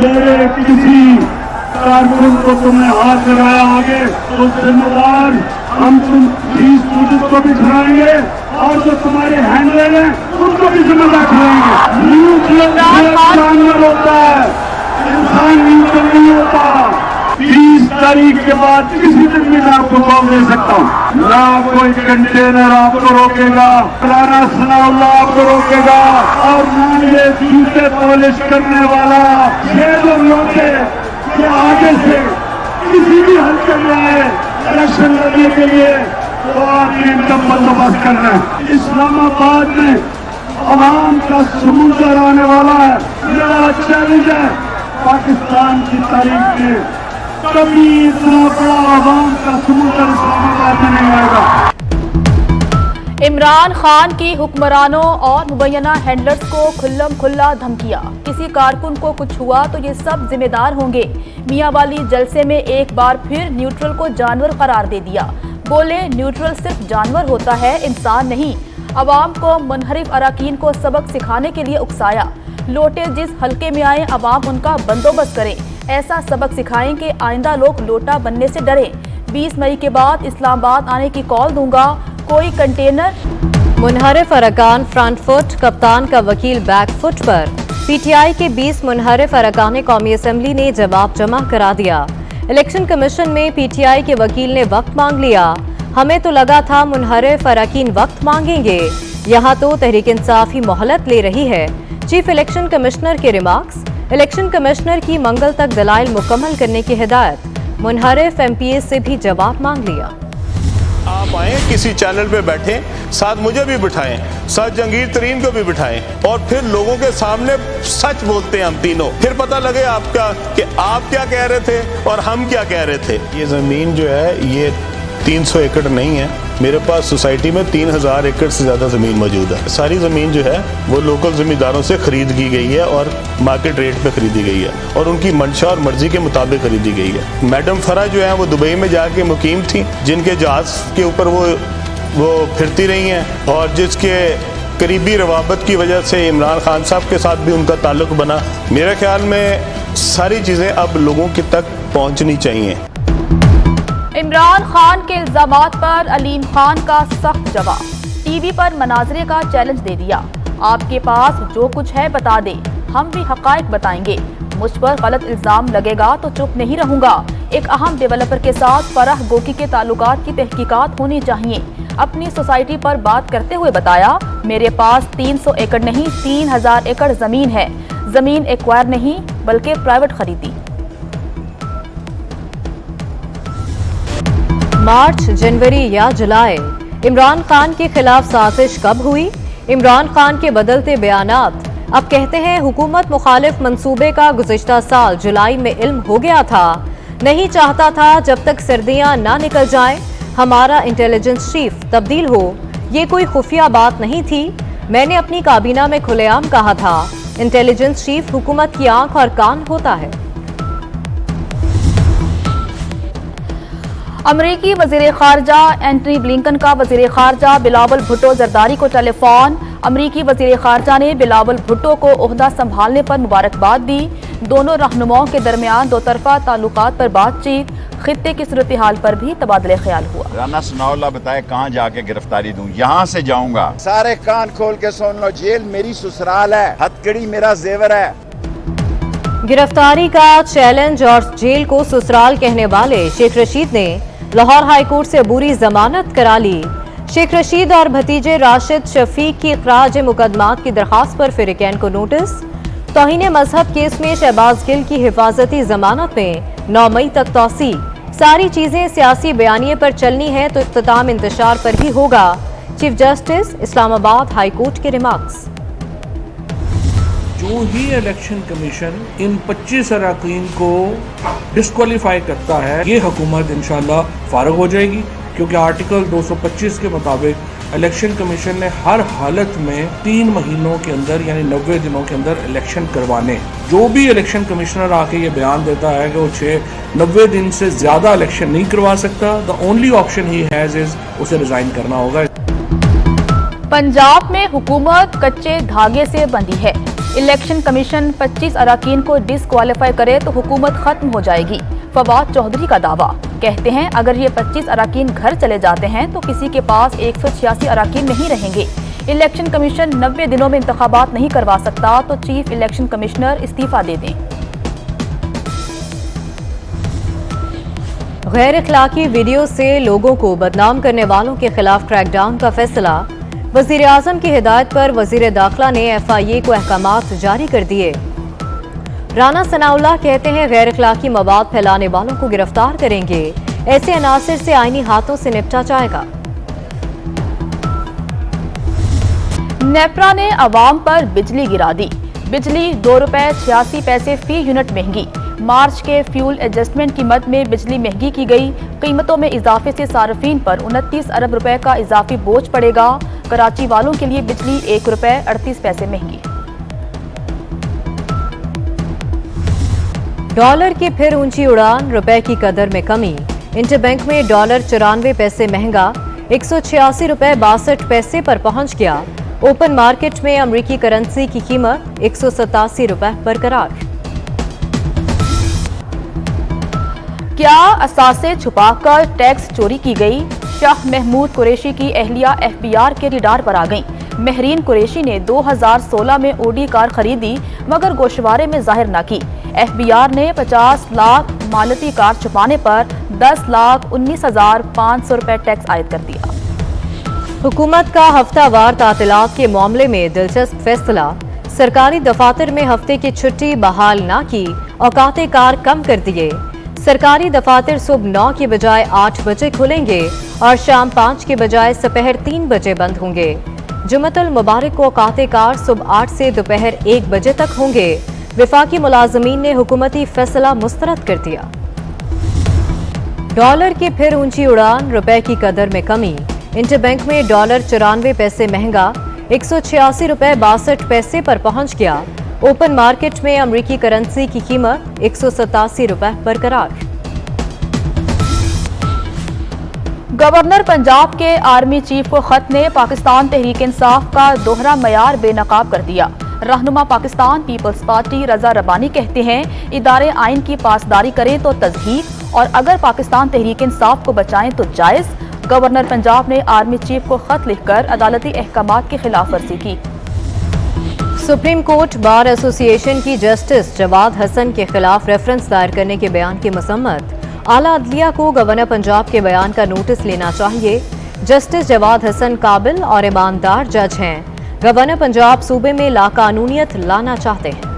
मेरे किसी कारकुन को तुमने हाथ लगाया आगे तो जिम्मेदार हम तुम 20 पुलिस को भी ठहराएंगे और जो तुम्हारे हैंडलर हैं उनको भी जिम्मेदार ठहराएंगे। न्यूट्रल जानवर होता है, इंसान न्यूट्रल नहीं होता। 20 तारीख के बाद किसी दिन भी मैं आपको कॉल दे सकता हूँ, ना कोई कंटेनर आपको रोकेगा, राना सनाउल्लाह आपको रोकेगा, और ना ये जूते पॉलिश करने वाला ये लोग रोके कि आगे से किसी भी हल्के में आए इलेक्शन लड़ने के लिए तो आपने एकदम बंदोबस्त करना है। इस्लामाबाद में अवाम का समुंदर आने वाला है, मेरा चैलेंज है पाकिस्तान की तारीख में कभी इतना बड़ा अवाम का समुंदर इस्लामाबाद में नहीं आएगा। इमरान खान की हुक्मरानों और मुबैना हैंडलर्स को खुल्लम खुल्ला धमकियां, किसी कारकुन को कुछ हुआ तो ये सब जिम्मेदार होंगे। मियां वाली जलसे में एक बार फिर न्यूट्रल को जानवर करार दे दिया, बोले न्यूट्रल सिर्फ जानवर होता है, इंसान नहीं। अवाम को मुनहरिफ अराकीन को सबक सिखाने के लिए उकसाया, लोटे जिस हल्के में आए अवाम उनका बंदोबस्त करे, ऐसा सबक सिखाएं कि आइंदा लोग लोटा बनने से डरे। 20 मई के बाद इस्लामाबाद आने की कॉल दूंगा, कोई कंटेनर। मुनहरिफ अरकान फ्रंट फुट, कप्तान का वकील बैक फुट पर। पीटीआई के 20 मुनहरिफ अरकान कौमी असम्बली ने जवाब जमा करा दिया। इलेक्शन कमीशन में पीटीआई के वकील ने वक्त मांग लिया। हमें तो लगा था मुनहरिफ अरकान वक्त मांगेंगे, यहाँ तो तहरीक इंसाफ ही मोहलत ले रही है। चीफ इलेक्शन कमिश्नर के रिमार्क्स। इलेक्शन कमिश्नर की मंगल तक दलाइल मुकम्मल करने की हिदायत। मुनहरिफ एमपीए से भी जवाब मांग लिया। आप आए किसी चैनल पे बैठे, साथ मुझे भी बिठाएं, साथ जंगीर तरीन को भी बिठाएं, और फिर लोगों के सामने सच बोलते हैं हम तीनों, फिर पता लगे आपका कि आप क्या कह रहे थे और हम क्या कह रहे थे। ये जमीन जो है ये 300 एकड़ नहीं है, मेरे पास सोसाइटी में 3000 एकड़ से ज़्यादा ज़मीन मौजूद है। सारी ज़मीन जो है वो लोकल ज़मींदारों से ख़रीद की गई है और मार्केट रेट पे ख़रीदी गई है और उनकी मंशा और मर्ज़ी के मुताबिक ख़रीदी गई है। मैडम फरा जो है वो दुबई में जाके मुकीम थी, जिनके जहाज़ के ऊपर वो फिरती रही हैं और जिसके करीबी रवाबत की वजह से इमरान खान साहब के साथ भी उनका ताल्लुक़ बना। मेरे ख्याल में सारी चीज़ें अब लोगों की तक पहुँचनी चाहिए। इमरान खान के इल्जामात पर अलीम खान का सख्त जवाब, टीवी पर मनाजरे का चैलेंज दे दिया। आपके पास जो कुछ है बता दे, हम भी हकायक बताएंगे। मुझ पर गलत इल्जाम लगेगा तो चुप नहीं रहूंगा। एक अहम डेवलपर के साथ फराह गोकी के ताल्लुकात की तहकीकात होनी चाहिए। अपनी सोसाइटी पर बात करते हुए बताया, मेरे पास 300 एकड़ नहीं 3000 एकड़ जमीन है। जमीन एक्वायर नहीं बल्कि प्राइवेट खरीदी। मार्च, जनवरी या जुलाई, इमरान खान के खिलाफ साजिश कब हुई? इमरान खान के बदलते बयानात। अब कहते हैं हुकूमत मुखालिफ मंसूबे का गुज़िश्ता साल जुलाई में इल्म हो गया था, नहीं चाहता था जब तक सर्दियां ना निकल जाएं हमारा इंटेलिजेंस चीफ तब्दील हो। ये कोई खुफिया बात नहीं थी, मैंने अपनी काबीना में खुलेआम कहा था, इंटेलिजेंस चीफ हुकूमत की आंख और कान होता है। अमरीकी वज़ीर ख़ारजा एंटनी ब्लिंकन का वज़ीर ख़ारजा बिलावल भुट्टो जरदारी को टेलीफोन। अमरीकी वज़ीर ख़ारजा ने बिलावल भुट्टो को ओहदा संभालने पर मुबारकबाद दी। दोनों रहनुमाओं के दरमियान दो तरफा ताल्लुकात पर बातचीत, खित्ते की सूरत हाल पर भी तबादले ख्याल हुआ। राना सनाउल्लाह बताए कहाँ जाके गिरफ्तारी दूं, यहाँ से जाऊंगा। सारे कान खोल के सुन लो, जेल मेरी ससुराल है, हथकड़ी मेरा जेवर है। गिरफ्तारी का चैलेंज और जेल को ससुराल कहने वाले शेख रशीद ने लाहौर हाई कोर्ट से अबूरी जमानत करा ली। शेख रशीद और भतीजे राशिद शफीक की इखराज मुकदमात की दरखास्त पर फिरिकैन को नोटिस। तौहीन मजहब केस में शहबाज गिल की हिफाजती जमानत में 9 मई तक तौसी। सारी चीजें सियासी बयानिए पर चलनी है तो इख्तिताम इंतशार पर ही होगा। Chief justice Islamabad high court के रिमार्क्स। जो ही इलेक्शन कमीशन इन 25 अरकान को डिस्क्वालीफाई करता है, ये हुकूमत इंशाल्लाह फारग हो जाएगी, क्योंकि आर्टिकल 225 के मुताबिक इलेक्शन कमीशन ने हर हालत में 3 महीनों के अंदर यानी 90 दिनों के अंदर इलेक्शन करवाने। जो भी इलेक्शन कमिश्नर आके ये बयान देता है कि वो 90 दिन से ज्यादा इलेक्शन नहीं करवा सकता, the only option he has is उसे रिजाइन करना होगा। पंजाब में हुकूमत कच्चे धागे से बंधी है। इलेक्शन कमीशन 25 अरकान को डिसक्वालीफाई करे तो हुकूमत खत्म हो जाएगी। फवाद चौधरी का दावा, कहते हैं अगर ये 25 अरकान घर चले जाते हैं तो किसी के पास 186 अरकान नहीं रहेंगे। इलेक्शन कमीशन 90 दिनों में इंतखाबात नहीं करवा सकता तो चीफ इलेक्शन कमिश्नर इस्तीफा दे दें। गैर अखलाकी वीडियो से लोगों को बदनाम करने वालों के खिलाफ क्रैकडाउन का फैसला। वजीर आजम की हिदायत पर वजीर दाखिला ने FIA को अहकामात जारी कर दिए। राना सनाउल्लाह कहते हैं गैर अखलाकी मवाद फैलाने वालों को गिरफ्तार करेंगे, ऐसे अनासर से आईनी हाथों से निपटा जाएगा। नेपरा ने अवाम पर बिजली गिरा दी। बिजली ₹2.86 फी यूनिट महंगी। मार्च के फ्यूल एडजस्टमेंट की मद में बिजली महंगी की गई। कीमतों में इजाफे से सार्फिन पर 29 अरब रुपए का इजाफी बोझ पड़ेगा। कराची वालों के लिए बिजली ₹1.38 महंगी। डॉलर की फिर ऊंची उड़ान, रुपए की कदर में कमी। इंटरबैंक में डॉलर 94 पैसे महंगा, 186 रुपए 62 पैसे पर पहुंच गया। ओपन मार्केट में अमरीकी करेंसी की कीमत 187 रुपए बरकरार। क्या असासे छुपाकर टैक्स चोरी की गई? शाह महमूद कुरैशी की अहलिया FBR के रिडार पर आ गईं। महरीन कुरैशी ने 2016 में ओडी कार खरीदी मगर गोशवारे में जाहिर न की। FBR ने 50 लाख मालती कार छुपाने पर 10,19,500 रुपए टैक्स आयद कर दिया। हुकूमत का हफ्तावार तातीलात के मामले में दिलचस्प फैसला। सरकारी दफातर में हफ्ते की छुट्टी बहाल न की, औकाते कार कम कर दिए। सरकारी दफातर सुबह 9 के बजाय 8 बजे खुलेंगे और शाम 5 के बजाय दोपहर 3 बजे बंद होंगे। जुमतुल मुबारक को औकाते कार सुबह 8 से दोपहर 1 बजे तक होंगे। विफाकी मुलाजमीन ने हुकूमती फैसला मुस्तरद कर दिया। डॉलर की फिर ऊंची उड़ान, रुपए की कदर में कमी। इंटरबैंक में डॉलर 94 पैसे महंगा, 186 रुपए 62 पैसे पर पहुंच गया। ओपन मार्केट में अमरीकी करेंसी की कीमत 187 रुपए बरकरार। गवर्नर पंजाब के आर्मी चीफ को खत ने पाकिस्तान तहरीक इंसाफ का दोहरा मयार बेनकाब कर दिया। रहनुमा पाकिस्तान पीपल्स पार्टी रजा रबानी कहते हैं इदारे आइन की पासदारी करें तो तस्दीक और अगर पाकिस्तान तहरीक इंसाफ को बचाएं तो जायज। गवर्नर पंजाब ने आर्मी चीफ को खत लिखकर अदालती अहकामात की खिलाफ वर्जी की। सुप्रीम कोर्ट बार एसोसिएशन की जस्टिस जवाद हसन के खिलाफ रेफरेंस दायर करने के बयान की मसम्मत। आला अदलिया को गवर्नर पंजाब के बयान का नोटिस लेना चाहिए। जस्टिस जवाद हसन काबिल और ईमानदार जज हैं। गवर्नर पंजाब सूबे में लाकानूनियत लाना चाहते हैं।